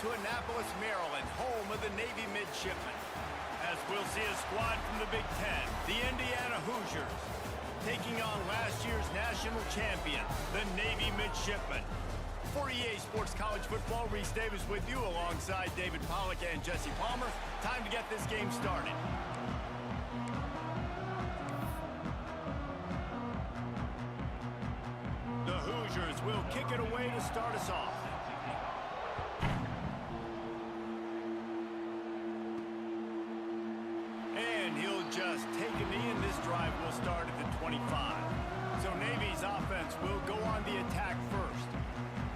to Annapolis, Maryland, home of the Navy Midshipmen. As we'll see a squad from the Big Ten, the Indiana Hoosiers, taking on last year's national champion, the Navy Midshipmen. For EA Sports College Football, Reese Davis with you alongside David Pollack and Jesse Palmer. Time to get this game started. The Hoosiers will kick it away to start us off. And he'll just take a knee, and this drive will start at the 25. So Navy's offense will go on the attack first.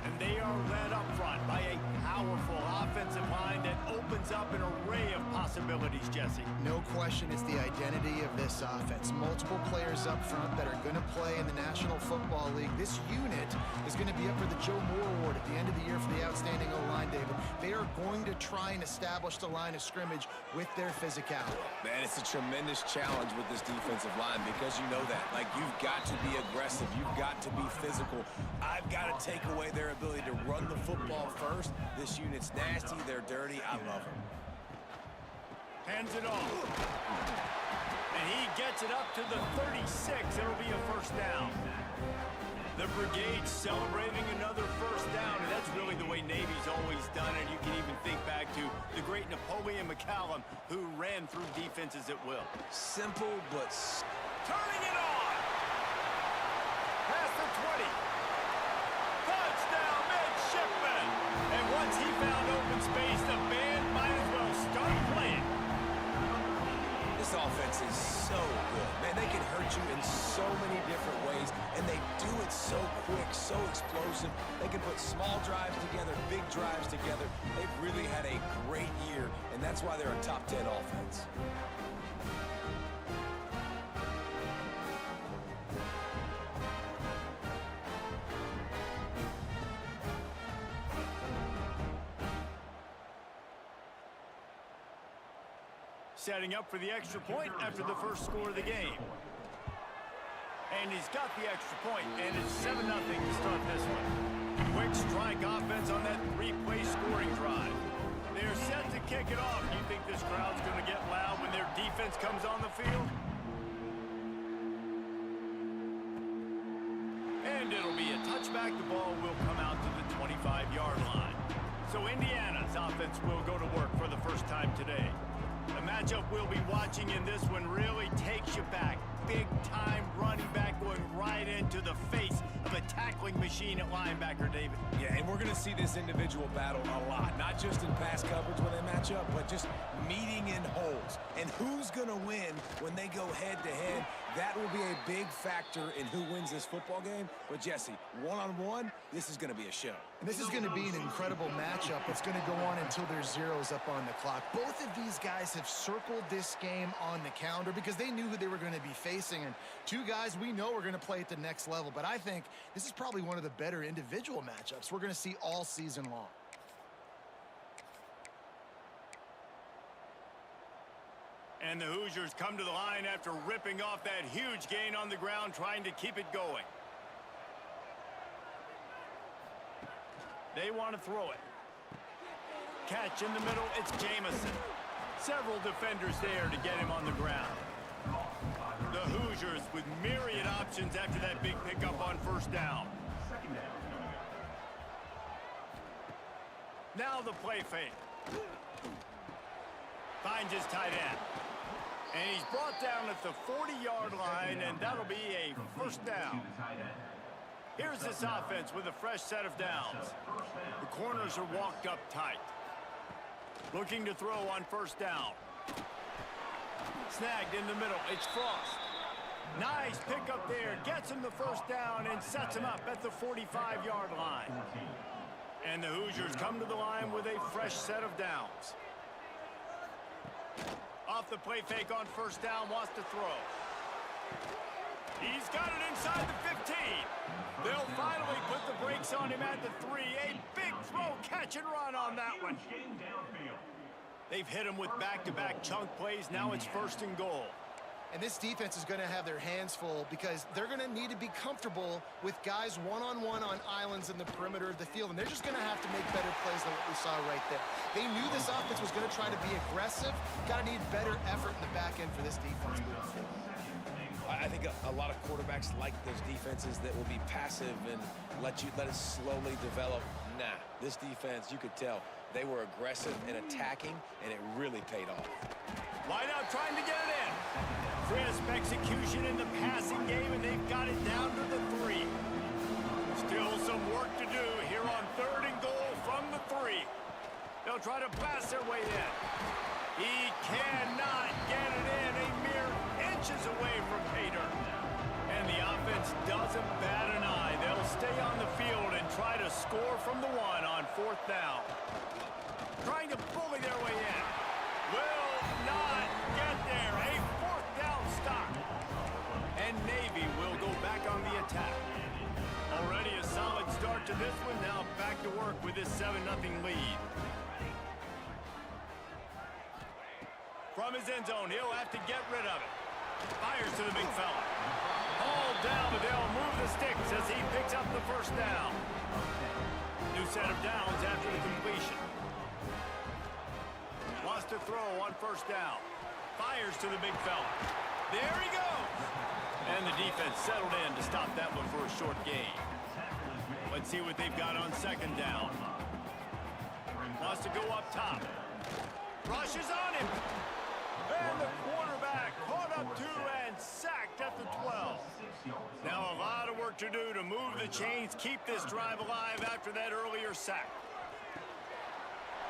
And they are led up front by a powerful offensive line that opens up an array of possibilities, Jesse. No question, it's the identity of this offense. Multiple players up front that are going to play in the National Football League. This unit is going to be up for the Joe Moore Award at the end of the year for the outstanding O-line, David. They are going to try and establish the line of scrimmage with their physicality. Man, it's a tremendous challenge with this defensive line because you know that. Like, you've got to be aggressive. You've got to be physical. I've got to take away their ability to run the football first. This unit's nasty. They're dirty. I love them. Hands it off. And he gets it up to the 36. It'll be a first down. The brigade celebrating another first down, and that's really the way Navy's always done it. You can even think back to the great Napoleon McCallum, who ran through defenses at will. Simple, but... Turning it on! Past the 20. Touchdown, Midshipmen! And once he found open space, the band might as well start playing. This offense is so good. Man, they can hurt you in so many different ways, and they do it so quick, so explosive. They can put small drives together, big drives together. They've really had a great year, and that's why they're a top 10 offense. Setting up for the extra point after the first score of the game. And he's got the extra point, and it's 7-0 to start this one. Quick strike offense on that three-play scoring drive. They're set to kick it off. You think this crowd's going to get loud when their defense comes on the field? And it'll be a touchback. The ball will come out to the 25-yard line. So Indiana's offense will go to work for the first time today. The matchup we'll be watching in this one really takes you back. Big-time running back going right into the face of a tackling machine at linebacker, David. Yeah, and we're going to see this individual battle a lot. Not just in pass coverage when they match up, but just meeting in holes. And who's going to win when they go head-to-head? That will be a big factor in who wins this football game. But, Jesse, one-on-one, this is going to be a show. And this is going to be an incredible matchup. It's going to go on until there's zeros up on the clock. Both of these guys have circled this game on the calendar because they knew who they were going to be facing. And two guys we know are going to play at the next level. But I think this is probably one of the better individual matchups we're going to see all season long. And the Hoosiers come to the line after ripping off that huge gain on the ground, trying to keep it going. They want to throw it. Catch in the middle, it's Jamison. Several defenders there to get him on the ground. The Hoosiers with myriad options after that big pickup on first down. Now the play fake. Finds his tight end. And he's brought down at the 40-yard line, and that'll be a first down. Here's this offense with a fresh set of downs. The corners are walked up tight. Looking to throw on first down. Snagged in the middle. It's Frost. Nice pickup there. Gets him the first down and sets him up at the 45-yard line. And the Hoosiers come to the line with a fresh set of downs. Off the play fake on first down, wants to throw. He's got it inside the 15. They'll finally put the brakes on him at the 3. A big throw, catch and run on that one. They've hit him with back-to-back chunk plays. Now it's first and goal. And this defense is going to have their hands full because they're going to need to be comfortable with guys one-on-one on islands in the perimeter of the field. And they're just going to have to make better plays than what we saw right there. They knew this offense was going to try to be aggressive. Got to need better effort in the back end for this defense moving forward. I think a lot of quarterbacks like those defenses that will be passive and let it slowly develop. Nah, this defense, you could tell, they were aggressive and attacking, and it really paid off. Wide out trying to get it in. Crisp execution in the passing game, and they've got it down to the 3. Still some work to do here on 3rd and goal from the 3. They'll try to blast their way in. He cannot get it in, a mere inches away from Hader. And the offense doesn't bat an eye. They'll stay on the field and try to score from the 1 on 4th down. Trying to bully their way in. Will not get there. A 4th down stop. And Navy will go back on the attack. Already a solid start to this one. Now back to work with this 7-0 lead. From his end zone, he'll have to get rid of it. Fires to the big fella. Hauled down, but they'll move the sticks as he picks up the 1st down. New set of downs after the completion. Wants to throw on 1st down. Fires to the big fella. There he goes. And the defense settled in to stop that one for a short gain. Let's see what they've got on 2nd down. Wants to go up top. Rushes on him. And the quarterback caught up to and sacked at the 12. Now a lot of work to do to move the chains, keep this drive alive after that earlier sack.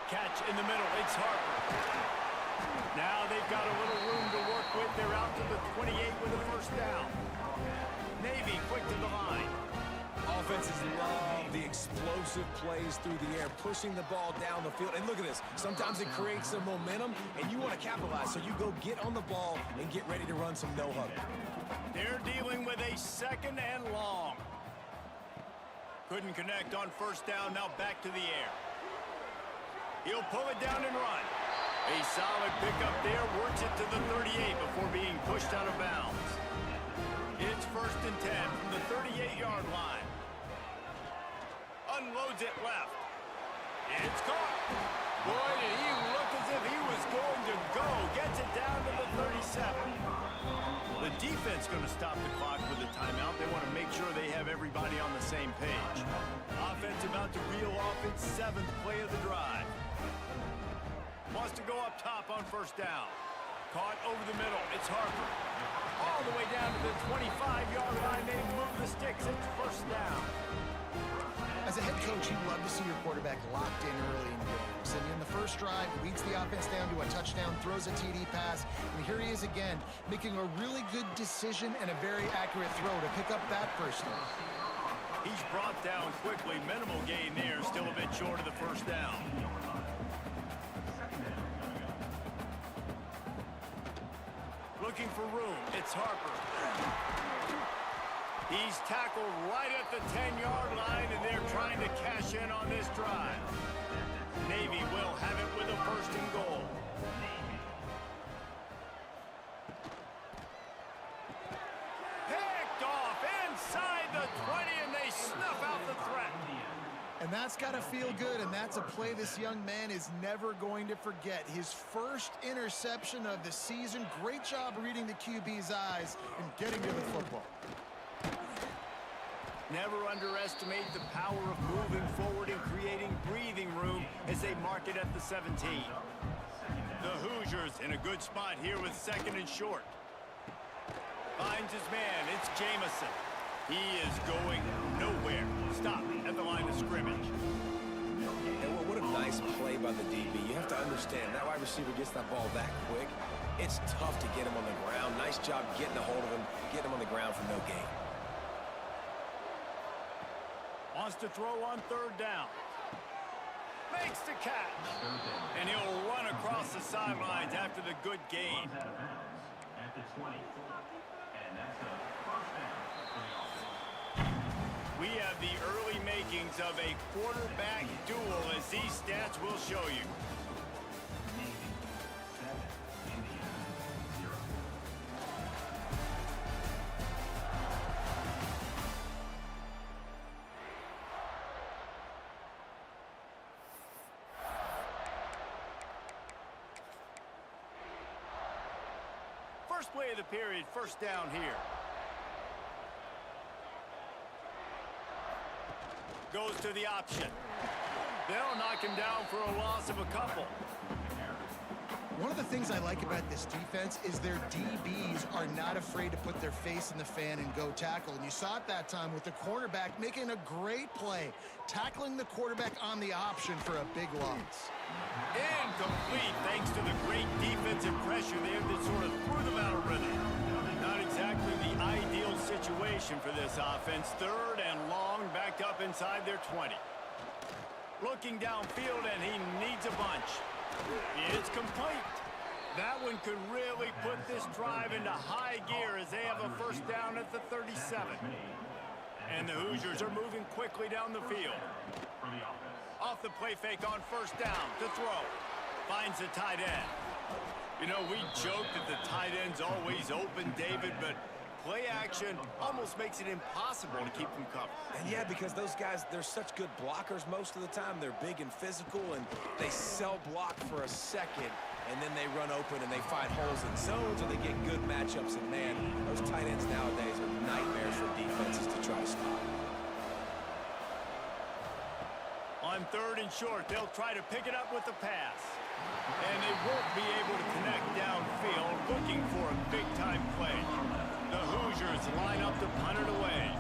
Catch in the middle, it's Harper. Now they've got a little room to work with. They're out to the 28 with a 1st down. Navy quick to the line. Offenses love the explosive plays through the air, pushing the ball down the field. And look at this. Sometimes it creates some momentum, and you want to capitalize. So you go get on the ball and get ready to run some no-huddle. They're dealing with a 2nd and long. Couldn't connect on 1st down. Now back to the air. He'll pull it down and run. A solid pickup there. Works it to the 38 before being pushed out of bounds. It's 1st and 10 from the 38-yard line. Unloads it left. It's caught. Boy, did he look as if he was going to go. Gets it down to the 37. The defense going to stop the clock with a timeout. They want to make sure they have everybody on the same page. Offense about to reel off its 7th play of the drive. Wants to go up top on 1st down. Caught over the middle. It's Harper. All the way down to the 25-yard line. They move the sticks. It's 1st down. As a head coach, you love to see your quarterback locked in early in games. And in the first drive, leads the offense down to a touchdown, throws a TD pass, and here he is again, making a really good decision and a very accurate throw to pick up that 1st down. He's brought down quickly. Minimal gain there, still a bit short of the 1st down. Looking for room. It's Harper. He's tackled right at the 10-yard line, and they're trying to cash in on this drive. Navy will have it with a 1st and goal. Picked off inside the 20, and they snuff out the threat. And that's got to feel good, and that's a play this young man is never going to forget. His 1st interception of the season. Great job reading the QB's eyes and getting to the football. Never underestimate the power of moving forward and creating breathing room as they mark it at the 17. The Hoosiers in a good spot here with 2nd and short. Finds his man. It's Jamison. He is going nowhere. Stop at the line of scrimmage. And what a nice play by the DB. You have to understand, that wide receiver gets that ball that quick. It's tough to get him on the ground. Nice job getting a hold of him, getting him on the ground for no gain. Wants to throw on 3rd down. Makes the catch. And he'll run across the sidelines after the good gain. At the 20. And that's a 1st down. We have the early makings of a quarterback duel, as these stats will show you. First play of the period, first down here. Goes to the option. They'll knock him down for a loss of a couple. One of the things I like about this defense is their DBs are not afraid to put their face in the fan and go tackle. And you saw it that time with the quarterback making a great play, tackling the quarterback on the option for a big loss. Incomplete thanks to the great defensive pressure there that sort of threw them out of rhythm. Not exactly the ideal situation for this offense. Third and long, backed up inside their 20. Looking downfield, and he needs a bunch. It's complete. That one could really put this drive into high gear as they have a first down at the 37. And the Hoosiers are moving quickly down the field. Off the play fake on first down to throw. Finds the tight end. You know, we joke that the tight end's always open, David, but play action almost makes it impossible to keep them covered. And yeah, because those guys, they're such good blockers most of the time. They're big and physical, and they sell block for a second, and then they run open and they find holes in zones, or they get good matchups. And man, those tight ends nowadays are nightmares for defenses to try to stop. On third and short, they'll try to pick it up with the pass. And they won't be able to connect downfield, looking for a big-time play. The Hoosiers line up to punt it away.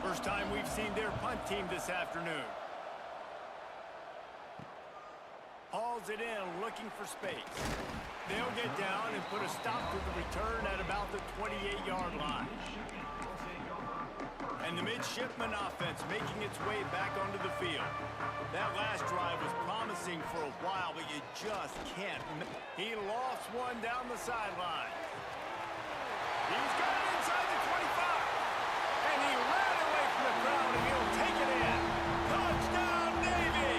First time we've seen their punt team this afternoon. Hauls it in, looking for space. They'll get down and put a stop to the return at about the 28-yard line. And the midshipman offense making its way back onto the field. That last drive was promising for a while, but you just can't. He lost one down the sideline. He's got it inside the 25. And he ran away from the crowd, and he'll take it in. Touchdown, Navy!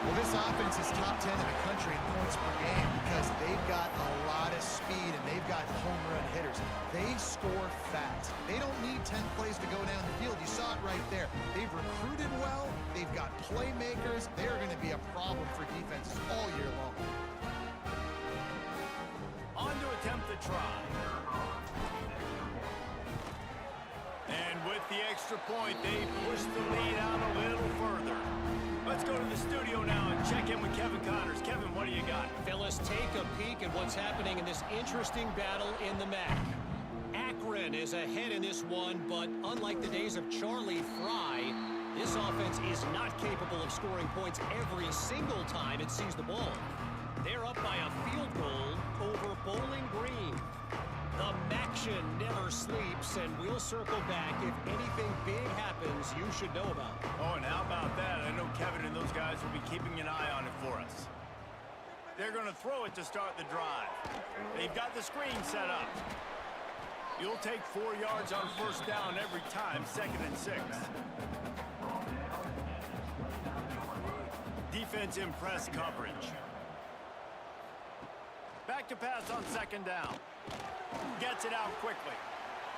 Well, this offense is top 10 in the country in points per game because they've got a lot of speed and they've got home run hitters. They score fast. They don't need 10 plays to go down the field. You saw it right there. They've recruited well. They've got playmakers. They're going to be a problem for defenses all year long. On to attempt the try. And with the extra point, they push the lead out a little further. Let's go to the studio now and check in with Kevin Connors. Kevin, what do you got? Fellas, take a peek at what's happening in this interesting battle in the MAC. Akron is ahead in this one, but unlike the days of Charlie Fry, this offense is not capable of scoring points every single time it sees the ball. They're up by a field goal over Bowling Green. The Maction never sleeps, and we'll circle back if anything big happens you should know about. Oh, and how about that? I know Kevin and those guys will be keeping an eye on it for us. They're going to throw it to start the drive. They've got the screen set up. You'll take 4 yards on first down every time, 2nd and 6. Defense in press coverage. Back to pass on 2nd down. Gets it out quickly.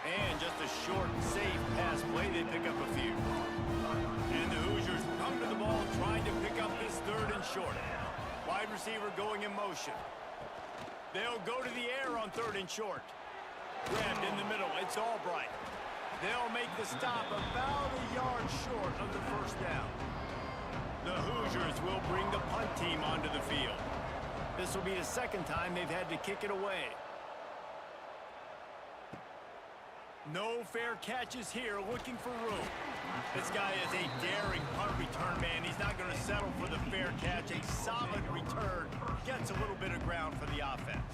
And just a short, safe pass play. They pick up a few. And the Hoosiers come to the ball trying to pick up this 3rd and short. Wide receiver going in motion. They'll go to the air on 3rd and short. Grabbed in the middle. It's Albright. They'll make the stop about a yard short of the first down. The Hoosiers will bring the punt team onto the field. This will be the 2nd time they've had to kick it away. No fair catches here, looking for room. This guy is a daring punt return man. He's not going to settle for the fair catch. A solid return gets a little bit of ground for the offense.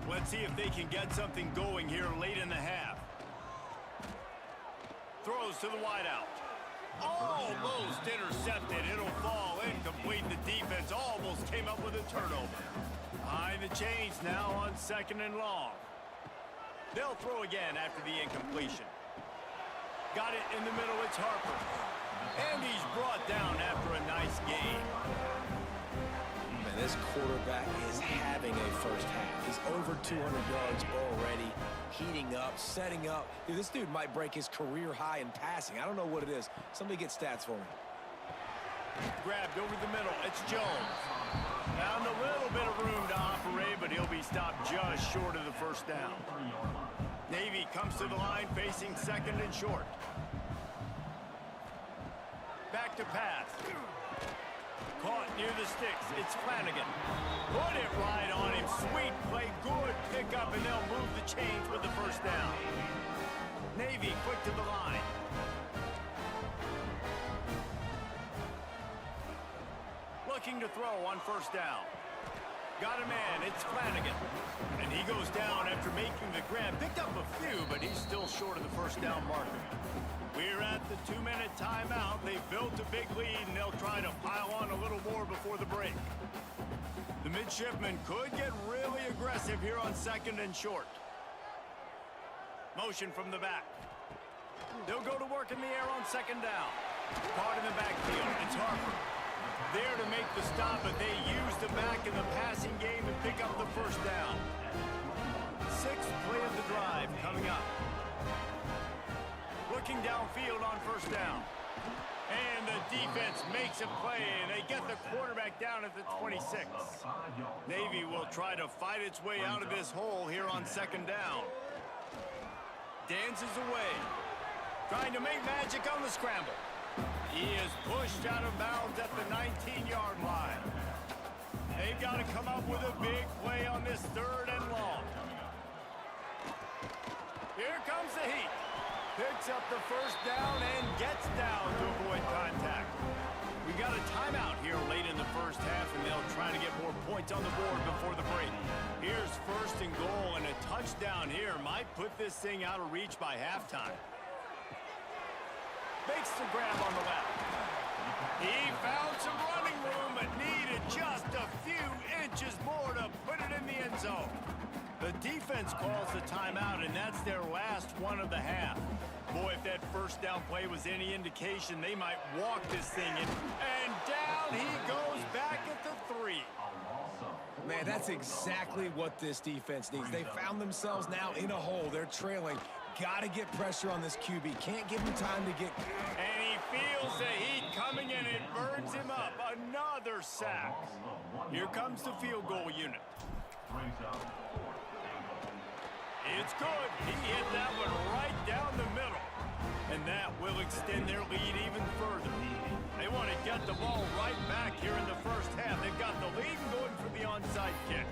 Let's see if they can get something going here late in the half. Throws to the wideout. Almost intercepted. It'll fall incomplete. The defense almost came up with a turnover. Behind the chains now on 2nd and long. They'll throw again after the incompletion. Got it in the middle. It's Harper. And he's brought down after a nice game. Man, this quarterback is having a first half. He's over 200 yards already, heating up, setting up. Dude, this dude might break his career high in passing. I don't know what it is. Somebody get stats for me. Grabbed over the middle. It's Jones. Found a little bit of room to operate, but he'll be stopped just short of the first down. Navy comes to the line facing second and short. Back to pass. Caught near the sticks. It's Flanagan. Put it right on him. Sweet play. Good pickup, and they'll move the chains with the first down. Navy quick to the line. Looking to throw on first down. Got a man. It's Flanagan. And he goes down after making the grab. Picked up a few, but he's still short of the first down marker. We're at the 2-minute timeout. They've built a big lead, and they'll try to pile on a little more before the break. The midshipmen could get really aggressive here on second and short. Motion from the back. They'll go to work in the air on second down. Caught in the backfield. It's Harper. There to make the stop, but they use the back in the passing game and pick up the first down. Sixth play of the drive coming up. Looking downfield on first down. And the defense makes a play, and they get the quarterback down at the 26. Navy will try to fight its way out of this hole here on second down. Dances away. Trying to make magic on the scramble. He is pushed out of bounds at the 19-yard line. They've got to come up with a big play on this third and long. Here comes the heat. Picks up the first down and gets down to avoid contact. We got a timeout here late in the first half, and they'll try to get more points on the board before the break. Here's first and goal, and a touchdown here might put this thing out of reach by halftime. Makes the grab on the left. He found some running room, but needed just a few inches more to put it in the end zone. The defense calls the timeout, and that's their last one of the half. Boy, if that first down play was any indication, they might walk this thing in. And down he goes back at the 3. Man, that's exactly what this defense needs. They found themselves now in a hole. They're trailing. Got to get pressure on this QB. Can't give him time to get... And he feels the heat coming in. It burns him up. Another sack. Here comes the field goal unit. It's good. He hit that one right down the middle. And that will extend their lead even further. They want to get the ball right back here in the first half. They've got the lead going for the onside kick.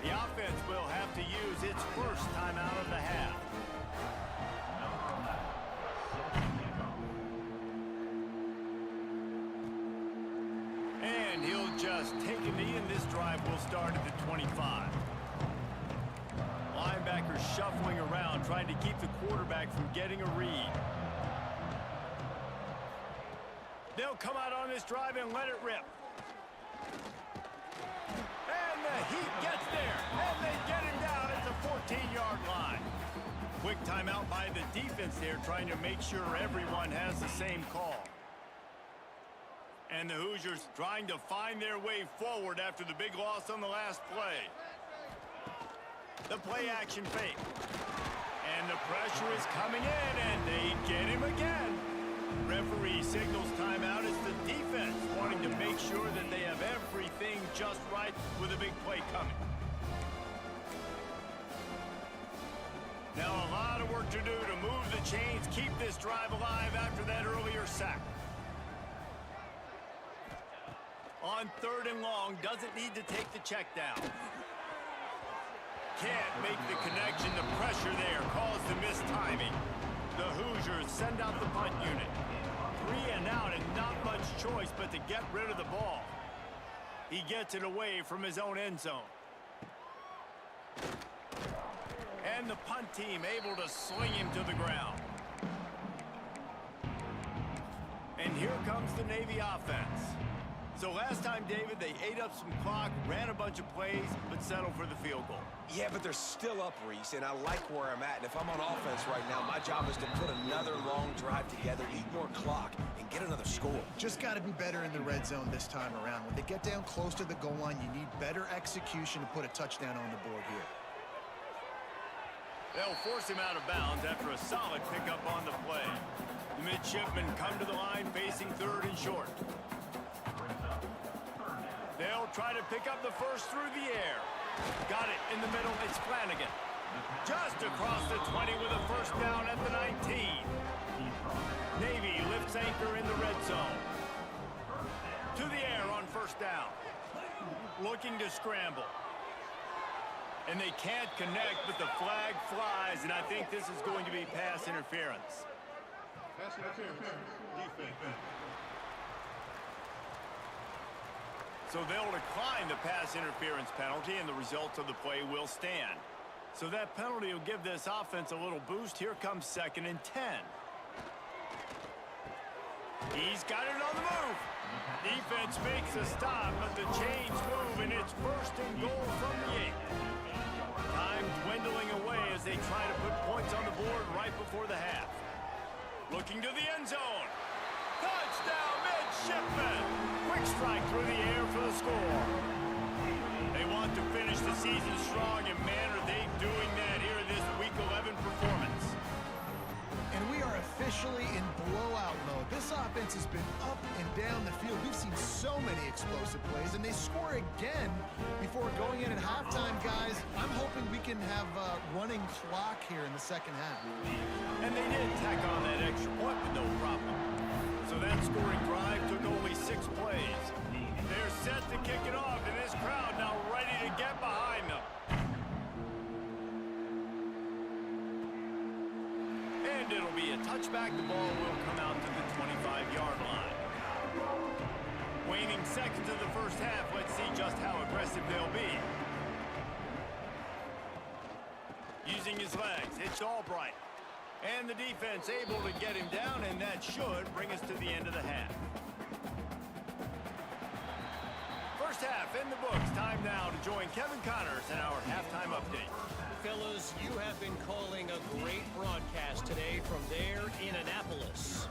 The offense will have to use its first timeout of the half. And he'll just take a knee, and this drive will start at the 25. Linebackers shuffling around, trying to keep the quarterback from getting a read. They'll come out on this drive and let it rip. And the Heat gets there, and they get him down at the 14-yard line. Quick timeout by the defense there, trying to make sure everyone has the same call. And the Hoosiers trying to find their way forward after the big loss on the last play. The play action fake. And the pressure is coming in, and they get him again. Referee signals timeout as the defense wanting to make sure that they have everything just right with a big play coming. Now a lot of work to do to move the chains, keep this drive alive after that earlier sack. On third and long, doesn't need to take the check down. Can't make the connection. The pressure there caused the mistiming. The Hoosiers send out the punt unit. 3 and out, and not much choice but to get rid of the ball. He gets it away from his own end zone. And the punt team able to sling him to the ground. And here comes the Navy offense. So last time, David, they ate up some clock, ran a bunch of plays, but settled for the field goal. Yeah, but they're still up, Reese, and I like where I'm at. And if I'm on offense right now, my job is to put another long drive together, eat more clock, and get another score. Just got to be better in the red zone this time around. When they get down close to the goal line, you need better execution to put a touchdown on the board here. They'll force him out of bounds after a solid pickup on the play. The midshipmen come to the line facing third and short. They'll try to pick up the first through the air. Got it in the middle. It's Flanagan. Just across the 20 with a first down at the 19. Navy lifts anchor in the red zone. To the air on first down. Looking to scramble. And they can't connect, but the flag flies, and I think this is going to be pass interference. Pass interference. Defense. So they'll decline the pass interference penalty, and the results of the play will stand. So that penalty will give this offense a little boost. Here comes 2nd and 10. He's got it on the move. Defense makes a stop, but the chains move, and it's 1st and goal from the 8. Time dwindling away as they try to put points on the board right before the half. Looking to the end zone. Touchdown, Midshipman! Quick strike through the air for the score. They want to finish the season strong, and man, are they doing that here in this Week 11 performance. And we are officially in blowout mode. This offense has been up and down the field. We've seen so many explosive plays, and they score again before going in at halftime, guys. I'm hoping we can have a running clock here in the second half. And they did tack on that extra point with no problem. So that scoring drive took only 6 plays. They're set to kick it off, and this crowd now ready to get behind them. And it'll be a touchback. The ball will come out to the 25-yard line. Waning seconds of the first half. Let's see just how aggressive they'll be. Using his legs, it's Albright. And the defense able to get him down, and that should bring us to the end of the half. First half in the books. Time now to join Kevin Connors in our halftime update. Fellas, you have been calling a great broadcast today from there in Annapolis.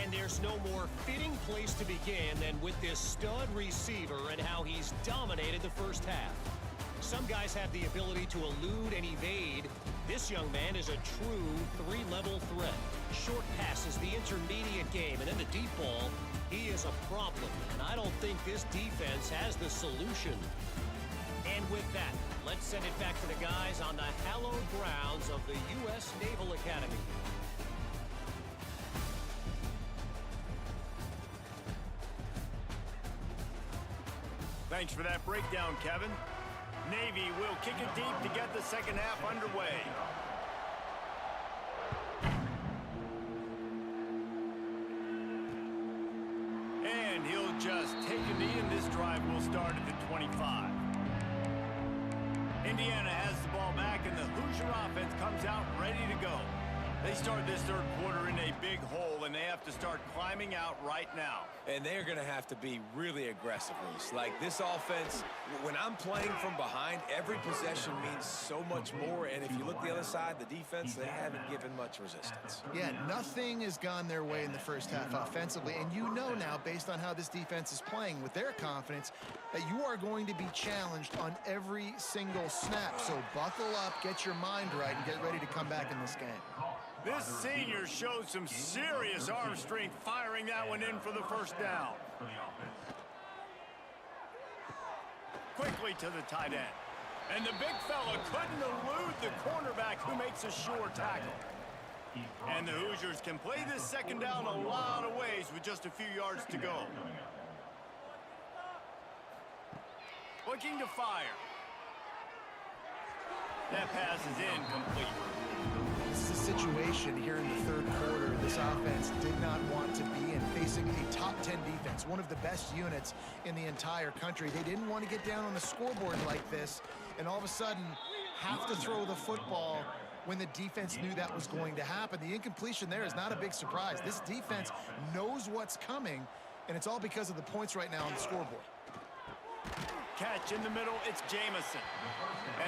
And there's no more fitting place to begin than with this stud receiver and how he's dominated the first half. Some guys have the ability to elude and evade. This young man is a true 3-level threat. Short passes, the intermediate game, and then the deep ball, he is a problem. And I don't think this defense has the solution. And with that, let's send it back to the guys on the hallowed grounds of the U.S. Naval Academy. Thanks for that breakdown, Kevin. Navy will kick it deep to get the second half underway. And he'll just take a knee, and this drive will start at the 25. Indiana has the ball back, and the Hoosier offense comes out ready to go. They start this third quarter in a big hole, and they have to start climbing out right now. And they're going to have to be really aggressive, Reese. Like, this offense, when I'm playing from behind, every possession means so much more. And if you look the other side, the defense, they haven't given much resistance. Yeah, nothing has gone their way in the first half offensively. And you know now, based on how this defense is playing with their confidence, that you are going to be challenged on every single snap. So buckle up, get your mind right, and get ready to come back in this game. This senior showed some serious arm strength, firing that one in for the first down. Quickly to the tight end. And the big fella couldn't elude the cornerback, who makes a sure tackle. And the Hoosiers can play this second down a lot of ways with just a few yards to go. Looking to fire. That pass is incomplete. This is a situation here in the third quarter this offense did not want to be in, facing a top 10 defense, one of the best units in the entire country. They didn't want to get down on the scoreboard like this and all of a sudden have to throw the football when the defense knew that was going to happen. The incompletion there is not a big surprise. This defense knows what's coming, and it's all because of the points right now on the scoreboard. Catch in the middle, it's Jamison.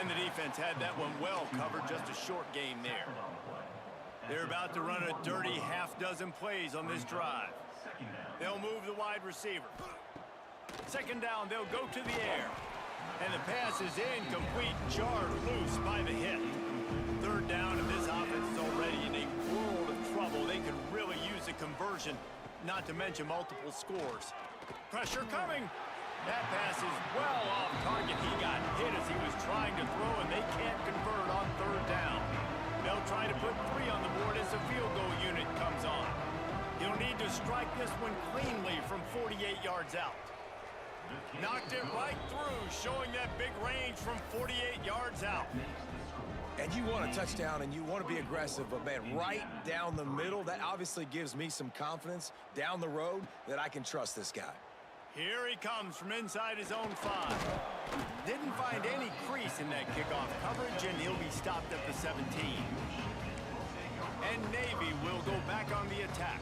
And the defense had that one well covered, just a short gain there. They're about to run a dirty half-dozen plays on this drive. They'll move the wide receiver. Second down, they'll go to the air. And the pass is incomplete, jarred loose by the hit. Third down, and this offense is already in a world of trouble. They could really use a conversion, not to mention multiple scores. Pressure coming. That pass is well off target. He got hit as he was trying to throw, and they can't convert on third down. They'll try to put 3 on the board as the field goal unit comes on. He'll need to strike this one cleanly from 48 yards out. Knocked it right through, showing that big range from 48 yards out. And you want a touchdown and you want to be aggressive, but man, right down the middle, that obviously gives me some confidence down the road that I can trust this guy. Here he comes from inside his own 5. Didn't find any crease in that kickoff coverage, and he'll be stopped at the 17. And Navy will go back on the attack.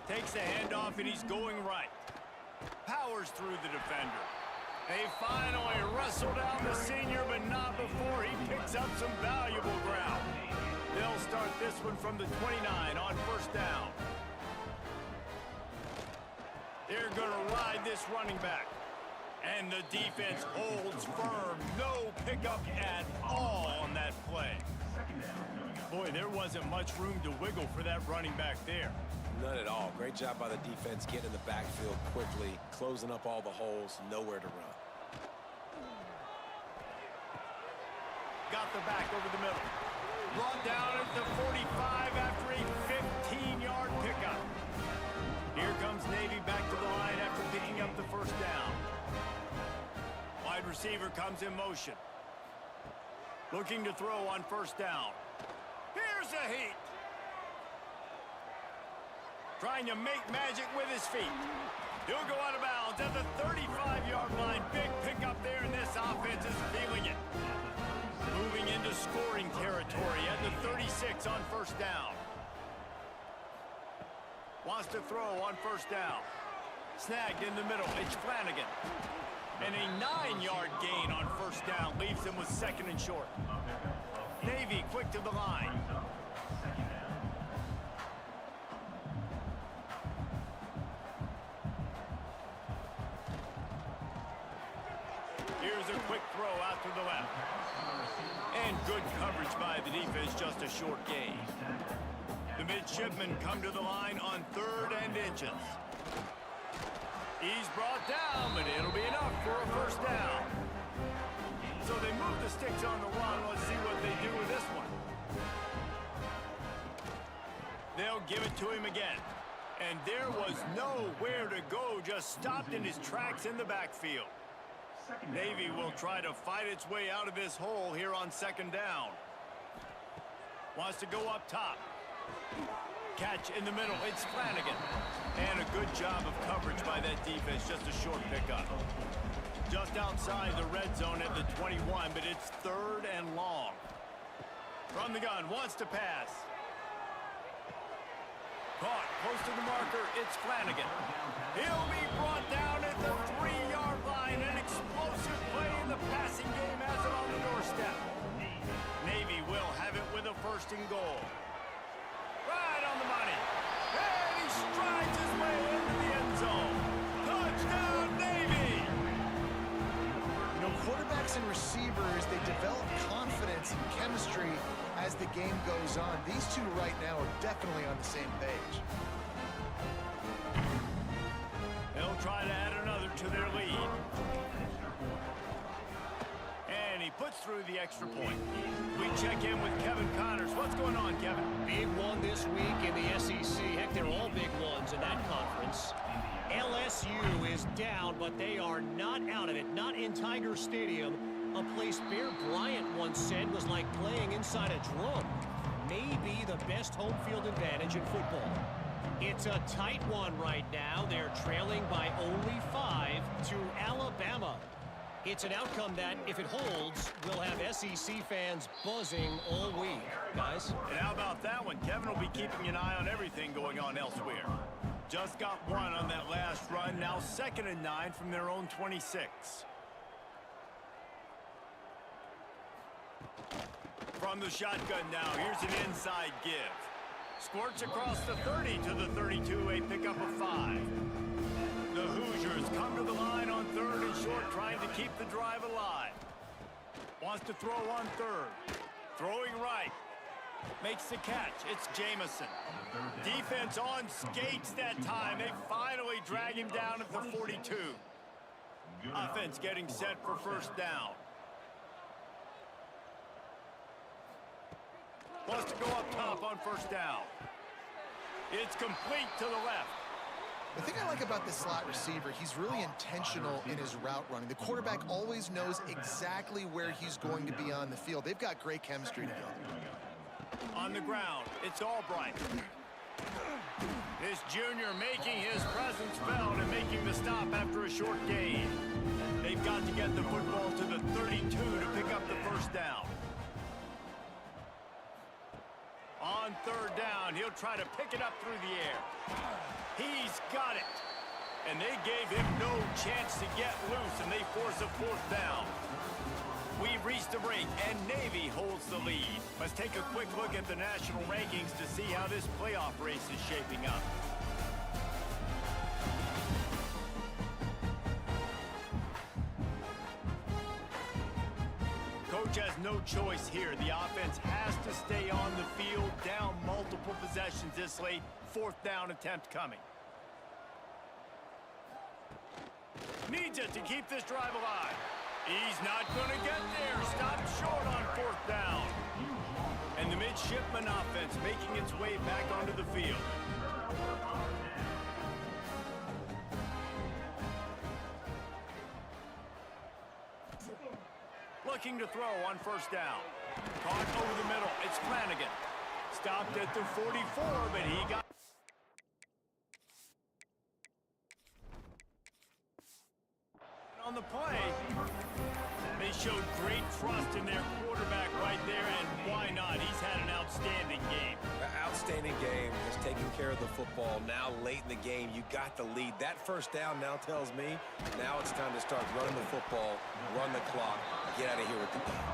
Takes the handoff, and he's going right. Powers through the defender. They finally wrestle down the senior, but not before he picks up some valuable ground. They'll start this one from the 29 on first down. They're going to ride this running back. And the defense holds firm. No pickup at all on that play. Boy, there wasn't much room to wiggle for that running back there. None at all. Great job by the defense getting in the backfield quickly, closing up all the holes, nowhere to run. Got the back over the middle. Brought down at the 45 after a 15-yard pickup. Here comes Navy back to the line after picking up the first down. Wide receiver comes in motion. Looking to throw on first down. Here's a heat. Trying to make magic with his feet. He'll go out of bounds at the 35-yard line. Big pickup there, and this offense is feeling it. Moving into scoring territory at the 36 on first down. Wants to throw on first down. Snagged in the middle. It's Flanagan. And a 9-yard gain on first down leaves him with second and short. Navy quick to the line. Here's a quick throw out to the left. And good coverage by the defense, just a short gain. The midshipmen come to the line on 3rd and inches. He's brought down, but it'll be enough for a first down. So they move the sticks on the run. Let's see what they do with this one. They'll give it to him again. And there was nowhere to go, just stopped in his tracks in the backfield. Navy will try to fight its way out of this hole here on second down. Wants to go up top. Catch in the middle. It's Flanagan. And a good job of coverage by that defense. Just a short pickup. Just outside the red zone at the 21, but it's 3rd and long. From the gun, wants to pass. Caught close to the marker. It's Flanagan. He'll be brought down at the 3-yard line. An explosive play in the passing game has it on the doorstep. Navy will have it with a 1st and goal. Right on the money. And he strides his way into the end zone. Touchdown, Navy! You know, quarterbacks and receivers, they develop confidence and chemistry as the game goes on. These two right now are definitely on the same page. They'll try to add another to their lead. And he puts through the extra point. We check in with Kevin Connors. What's going on, Kevin? Big one this week in the SEC. Heck, they're all big ones in that conference. LSU is down, but they are not out of it. Not in Tiger Stadium, a place Bear Bryant once said was like playing inside a drum. Maybe the best home field advantage in football. It's a tight one right now. They're trailing by only 5 to Alabama. It's an outcome that, if it holds, will have SEC fans buzzing all week. Guys? And how about that one? Kevin will be keeping an eye on everything going on elsewhere. Just got one on that last run. Now 2nd and 9 from their own 26. From the shotgun now, here's an inside give. Squirts across the 30 to the 32, a pickup of 5. The Hoosiers come to the line on 3rd and short, trying to keep the drive alive. Wants to throw on 3rd. Throwing right. Makes the catch. It's Jamison. Defense on skates that time. They finally drag him down at the 42. Offense getting set for first down. Wants to go up top on first down. It's complete to the left. The thing I like about this slot receiver, he's really intentional in his route running. The quarterback always knows exactly where he's going to be on the field. They've got great chemistry together. On the ground, it's Albright. This junior making his presence felt and making the stop after a short gain. They've got to get the football to the 32 to pick up the first down. On third down, he'll try to pick it up through the air. He's got it. And they gave him no chance to get loose, and they force a fourth down. We've reached the break, and Navy holds the lead. Let's take a quick look at the national rankings to see how this playoff race is shaping up. Coach has no choice here. The offense has to stay on the field, down multiple possessions this late. Fourth down attempt coming. Needs it to keep this drive alive. He's not going to get there. Stopped short on fourth down. And the midshipman offense making its way back onto the field. Looking to throw on first down. Caught over the middle. It's Flanagan. Stopped at the 44, but he got... on the play. They showed great trust in their quarterback right there, and why not? He's had an outstanding game. Outstanding game. Just taking care of the football. Now late in the game, you got the lead. That first down now tells me now it's time to start running the football, run the clock, get out of here with the game.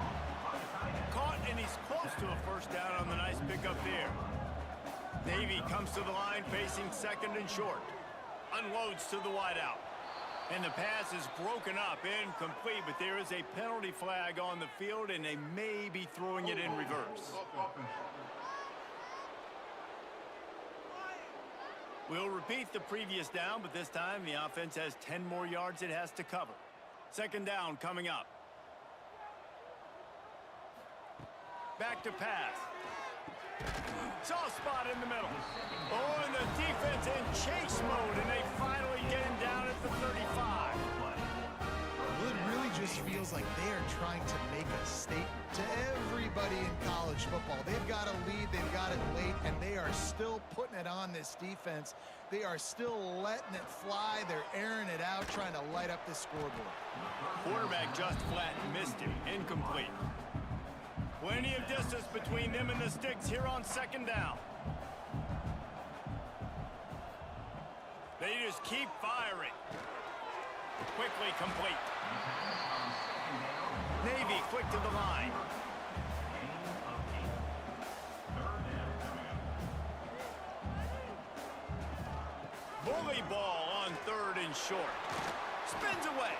Caught, and he's close to a first down on the nice pickup there. Navy comes to the line facing second and short. Unloads to the wideout. And the pass is broken up, incomplete, but there is a penalty flag on the field, and they may be throwing it in reverse. We'll repeat the previous down, but this time the offense has 10 more yards it has to cover. Second down coming up. Back to pass. Soft spot in the middle. Oh, and the defense in chase mode, and they finally get him down at the 35. Well, it really just feels like they are trying to make a statement to everybody in college football. They've got a lead, they've got it late, and they are still putting it on this defense. They are still letting it fly. They're airing it out, trying to light up this scoreboard. Quarterback just flat missed him. Incomplete. Plenty of distance between them and the sticks here on second down. They just keep firing. Quickly complete. Navy quick to the line. Bully ball on third and short. Spins away.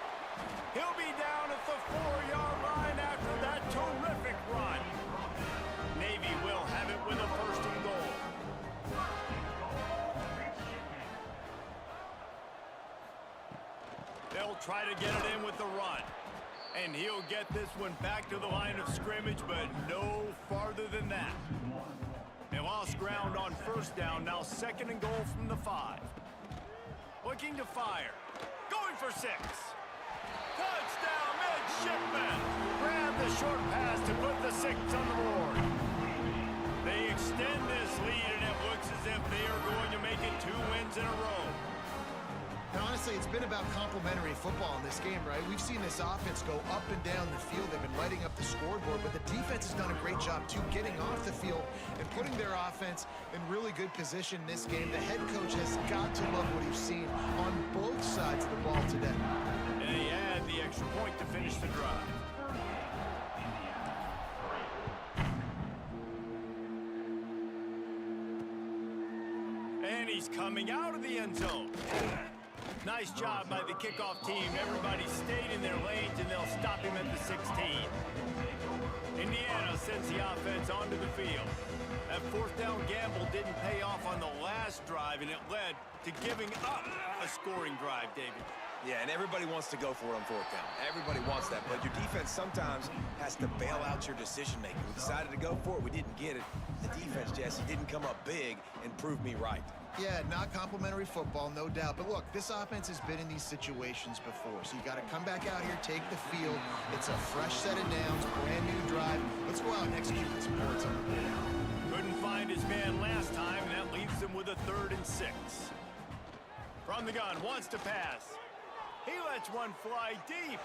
He'll be down at the 4-yard line after that terrific run. Navy will have it with a first and goal. They'll try to get it in with the run. And he'll get this one back to the line of scrimmage, but no farther than that. They lost ground on first down, now second and goal from the 5. Looking to fire. Going for 6. Touchdown, midshipman! Grab the short pass to put the 6 on the board. They extend this lead, and it looks as if they are going to make it 2 wins in a row. And honestly, it's been about complementary football in this game, right? We've seen this offense go up and down the field. They've been lighting up the scoreboard, but the defense has done a great job, too, getting off the field and putting their offense in really good position in this game. The head coach has got to love what he's seen on both sides of the ball today. And they add the extra point to finish the drive. And he's coming out of the end zone. Nice job by the kickoff team. Everybody stayed in their lanes, and they'll stop him at the 16. Indiana sends the offense onto the field. That fourth down gamble didn't pay off on the last drive, and it led to giving up a scoring drive, David. Yeah, and everybody wants to go for it on fourth down. Everybody wants that, but your defense sometimes has to bail out your decision-making. We decided to go for it. We didn't get it. The defense, Jesse, didn't come up big and prove me right. Yeah, not complimentary football, no doubt. But look, this offense has been in these situations before, so you got to come back out here, take the field. It's a fresh set of downs, brand new drive. Let's go out and execute with some points on the board. Couldn't find his man last time, and that leaves him with a 3rd and 6. From the gun, wants to pass. He lets one fly deep.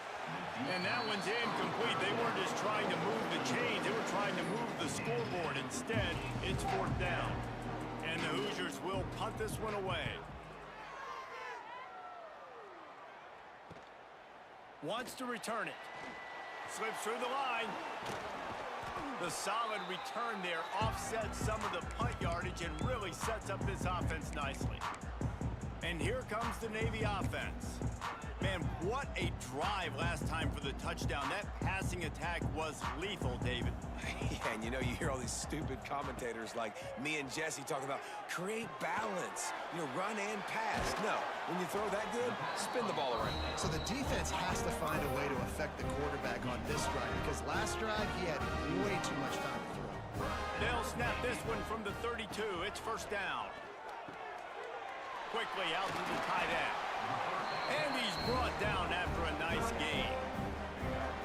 And that one's incomplete. They weren't just trying to move the chains. They were trying to move the scoreboard. Instead, it's 4th down. And the Hoosiers will punt this one away. Wants to return it. Slips through the line. The solid return there offsets some of the punt yardage and really sets up this offense nicely. And here comes the Navy offense. Man, what a drive last time for the touchdown. That passing attack was lethal, David. Yeah, and you know, you hear all these stupid commentators like me and Jesse talking about create balance, you know, run and pass. No, when you throw that good, spin the ball around. So the defense has to find a way to affect the quarterback on this drive, because last drive he had way too much time to throw. They'll snap this one from the 32. It's 1st down. Quickly out to the tight end. And he's brought down after a nice gain.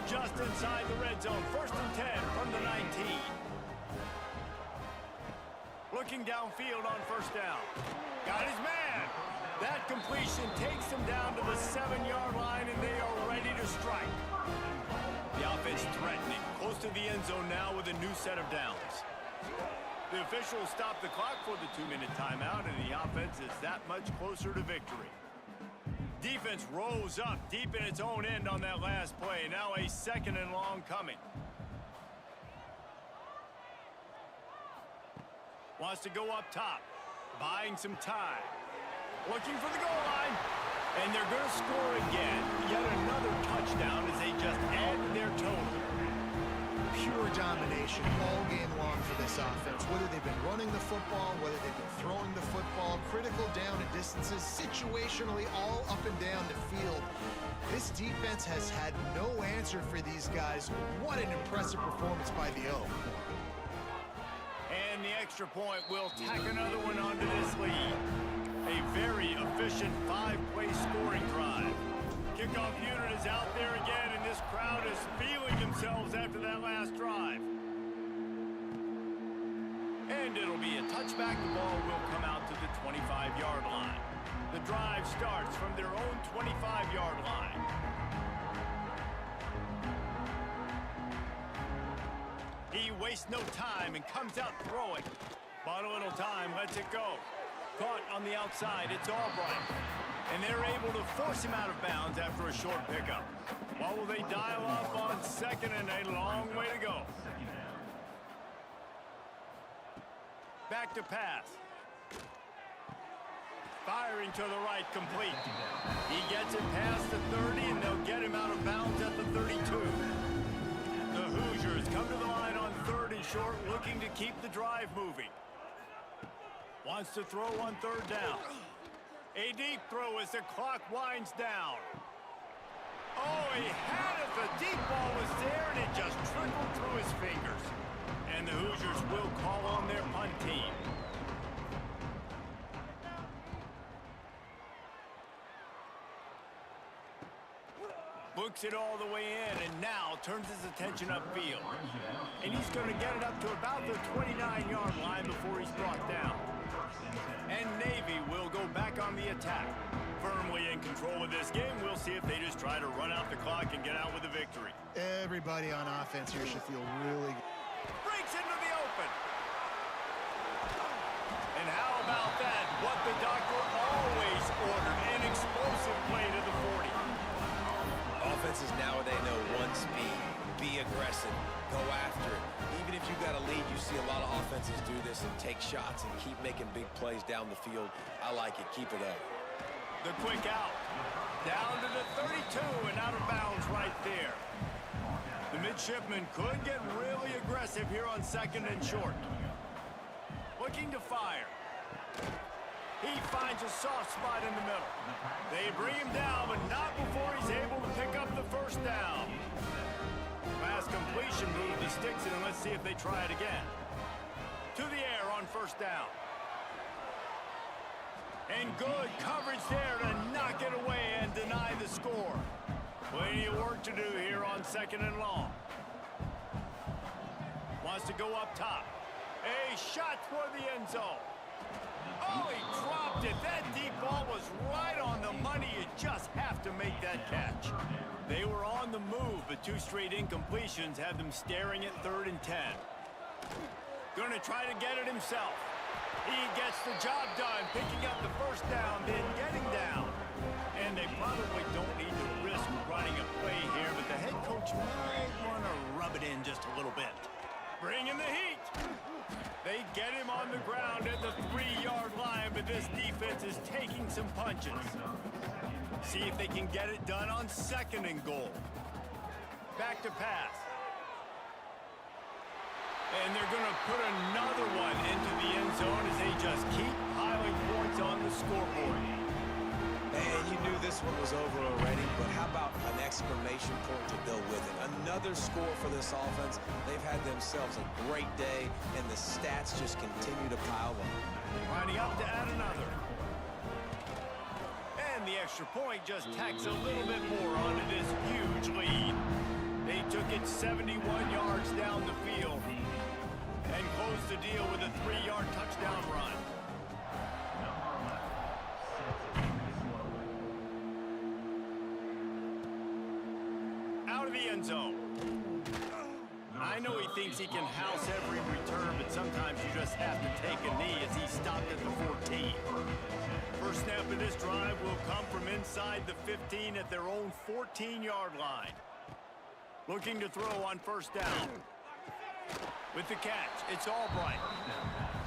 Just inside the red zone. 1st and 10 from the 19. Looking downfield on 1st down. Got his man. That completion takes him down to the 7-yard line, and they are ready to strike. The offense threatening. Close to the end zone now with a new set of downs. The officials stop the clock for the 2-minute timeout, and the offense is that much closer to victory. Defense rose up deep in its own end on that last play. Now a 2nd and long coming. Wants to go up top. Buying some time. Looking for the goal line. And they're going to score again. Yet another touchdown as they just add to their total. Pure domination all game long for this offense. Whether they've been running the football, whether they've been throwing the football, critical down and distances, situationally all up and down the field. This defense has had no answer for these guys. What an impressive performance by the O. And the extra point will tack another one onto this lead. A very efficient 5-play scoring drive. Kickoff unit is out there again, and this crowd is feeling themselves after that last drive. And it'll be a touchback. The ball will come out to the 25-yard line. The drive starts from their own 25-yard line. He wastes no time and comes out throwing. Bought a little time, lets it go. Caught on the outside, it's Albright. And they're able to force him out of bounds after a short pickup. What will they dial up on 2nd and a long way to go? Back to pass. Firing to the right, complete. He gets it past the 30, and they'll get him out of bounds at the 32. The Hoosiers come to the line on 3rd and short, looking to keep the drive moving. Wants to throw on 3rd down. A deep throw as the clock winds down. Oh, he had it. The deep ball was there, and it just trickled through his fingers. And the Hoosiers will call on their punt team. Looks it all the way in, and now turns his attention upfield. And he's going to get it up to about the 29-yard line before he's brought down. And Navy will go back on the attack. Firmly in control of this game. We'll see if they just try to run out the clock and get out with a victory. Everybody on offense here should feel really good. Breaks into the open. And how about that? What the doctor always ordered. An explosive play to the 40. Offenses nowadays know one speed. Be aggressive. Go after it. Even if you got a lead, you see a lot of offenses do this and take shots and keep making big plays down the field. I like it. Keep it up. The quick out. Down to the 32 and out of bounds right there. The midshipman could get really aggressive here on 2nd and short. Looking to fire. He finds a soft spot in the middle. They bring him down, but not before he's able to pick up the first down. Last completion move the sticks in, and let's see if they try it again. To the air on 1st down. And good coverage there to knock it away and deny the score. Plenty of work to do here on 2nd and long. Wants to go up top. A shot toward the end zone. Oh, he dropped it. That deep ball was right on the money. You just have to make that catch. They were on the move, but 2 straight incompletions have them staring at 3rd and 10. Gonna try to get it himself. He gets the job done, picking up the first down, then getting down. And they probably don't need to risk running a play here, but the head coach might want to rub it in just a little bit. Bring in the heat. They get him on the ground at the 3-yard line, but this defense is taking some punches. See if they can get it done on 2nd and goal. Back to pass. And they're going to put another one into the end zone as they just keep piling points on the scoreboard. And you knew this one was over already, but how about an exclamation point to go with it? Another score for this offense. They've had themselves a great day, and the stats just continue to pile up. Lining up to add another. And the extra point just tacks a little bit more onto this huge lead. They took it 71 yards down the field and closed the deal with a 3-yard touchdown run. Out of the end zone. I know he thinks he can house every return, but sometimes you just have to take a knee as he stopped at the 14. First snap of this drive will come from inside the 15 at their own 14-yard line. Looking to throw on 1st down. With the catch, it's Albright.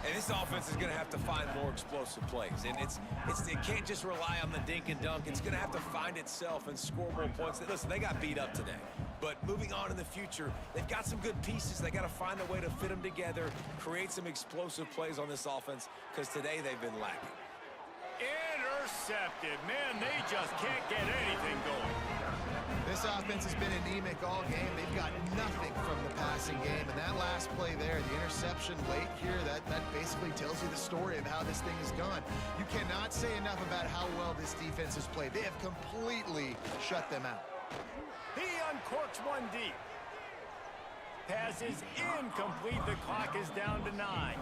And this offense is going to have to find more explosive plays. And it can't just rely on the dink and dunk. It's going to have to find itself and score more points. Listen, they got beat up today. But moving on in the future, they've got some good pieces. They got to find a way to fit them together, create some explosive plays on this offense, because today they've been lacking. Intercepted. Man, they just can't get anything going. This offense has been anemic all game. They've got nothing from the passing game. And that last play there, the interception late here, that basically tells you the story of how this thing has gone. You cannot say enough about how well this defense has played. They have completely shut them out. He uncorks one deep. Pass is incomplete. The clock is down to 9.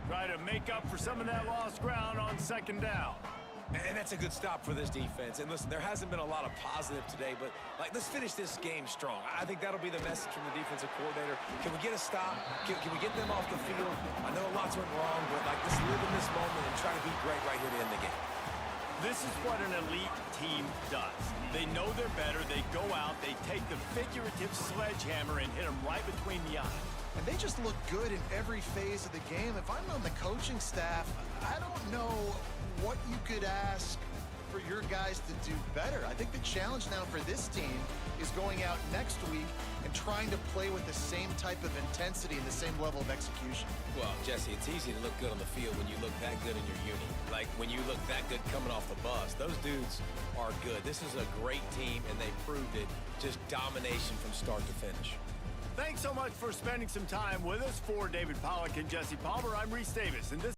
Try to make up for some of that lost ground on 2nd down. And that's a good stop for this defense. And listen, there hasn't been a lot of positive today, but let's finish this game strong. I think that'll be the message from the defensive coordinator. Can we get a stop? Can we get them off the field? I know lots went wrong, but let's live in this moment and try to be great right here to end the game. This is what an elite team does. They know they're better. They go out, they take the figurative sledgehammer and hit them right between the eyes. And they just look good in every phase of the game. If I'm on the coaching staff, I don't know what you could ask for your guys to do better. I think the challenge now for this team is going out next week and trying to play with the same type of intensity and the same level of execution. Well, Jesse, it's easy to look good on the field when you look that good in your uni. Like when you look that good coming off the bus. Those dudes are good. This is a great team, and they proved it. Just domination from start to finish. Thanks so much for spending some time with us. For David Pollack and Jesse Palmer, I'm Reese Davis, and this